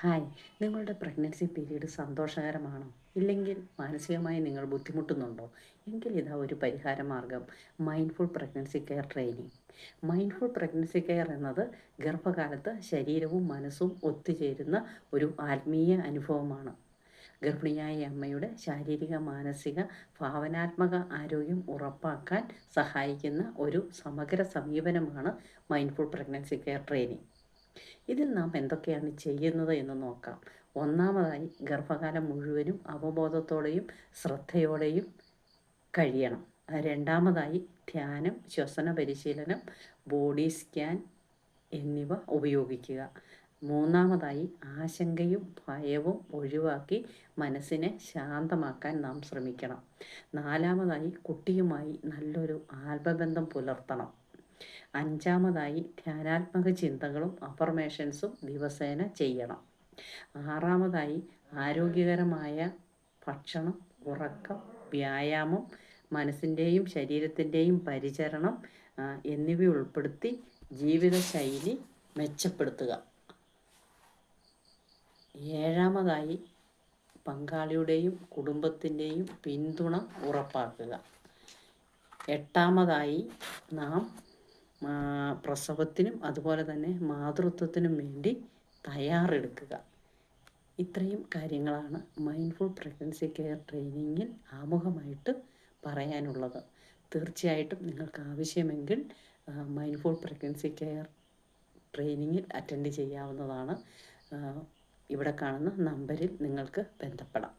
Hi, നിങ്ങളുടെ pregnancy period സന്തോഷകരമാണോ? ഇല്ലെങ്കിൽ മാനസികമായി നിങ്ങൾ ബുദ്ധിമുട്ടുന്നുണ്ടോ? എങ്കിൽ ഇതാ ഒരു പരിഹാര മാർഗം: mindful pregnancy care training. Mindful pregnancy care എന്നത് ഗർഭകാലത്ത് ശരീരവും മനസ്സും ഒത്തുചേരുന്ന ഒരു ആത്മീയ അനുഭവമാണ്. ഗർഭിണിയായ അമ്മയുടെ ശാരീരിക, മാനസിക, ഭാവനാത്മക ആരോഗ്യം ഉറപ്പാക്കാൻ സഹായിക്കുന്ന ഒരു സമഗ്ര സമീപനമാണ് മൈൻഡ്ഫുൾ പ്രഗ്നൻസി കെയർ ട്രെയിനിങ്. ഇതിൽ നാം എന്തൊക്കെയാണ് ചെയ്യുന്നത് എന്ന് നോക്കാം. ഒന്നാമതായി, ഗർഭകാലം മുഴുവനും അവബോധത്തോടെയും ശ്രദ്ധയോടെയും കഴിയണം. രണ്ടാമതായി, ധ്യാനം, ശ്വസന പരിശീലനം, ബോഡി സ്കാൻ എന്നിവ ഉപയോഗിക്കുക. മൂന്നാമതായി, ആശങ്കയും ഭയവും ഒഴിവാക്കി മനസ്സിനെ ശാന്തമാക്കാൻ നാം ശ്രമിക്കണം. നാലാമതായി, കുട്ടിയുമായി നല്ലൊരു ആത്മബന്ധം പുലർത്തണം. അഞ്ചാമതായി, ധ്യാനാത്മക ചിന്തകളും അഫർമേഷൻസും ദിവസേന ചെയ്യണം. ആറാമതായി, ആരോഗ്യകരമായ ഭക്ഷണം, ഉറക്കം, വ്യായാമം, മനസ്സിൻ്റെയും ശരീരത്തിൻ്റെയും പരിചരണം എന്നിവ ഉൾപ്പെടുത്തി ജീവിതശൈലി മെച്ചപ്പെടുത്തുക. ഏഴാമതായി, പങ്കാളിയുടെയും കുടുംബത്തിൻ്റെയും പിന്തുണ ഉറപ്പാക്കുക. എട്ടാമതായി, നാം പ്രസവത്തിനും അതുപോലെ തന്നെ മാതൃത്വത്തിനും വേണ്ടി തയ്യാറെടുക്കുക. ഇത്രയും കാര്യങ്ങളാണ് മൈൻഡ്ഫുൾ പ്രഗ്നൻസി കെയർ ട്രെയിനിങ്ങിൽ ആമുഖമായിട്ട് പറയാനുള്ളത്. തീർച്ചയായിട്ടും നിങ്ങൾക്ക് ആവശ്യമെങ്കിൽ മൈൻഡ്ഫുൾ പ്രഗ്നൻസി കെയർ ട്രെയിനിങ്ങിൽ അറ്റൻഡ് ചെയ്യാവുന്നതാണ്. ഇവിടെ കാണുന്ന നമ്പറിൽ നിങ്ങൾക്ക് ബന്ധപ്പെടാം.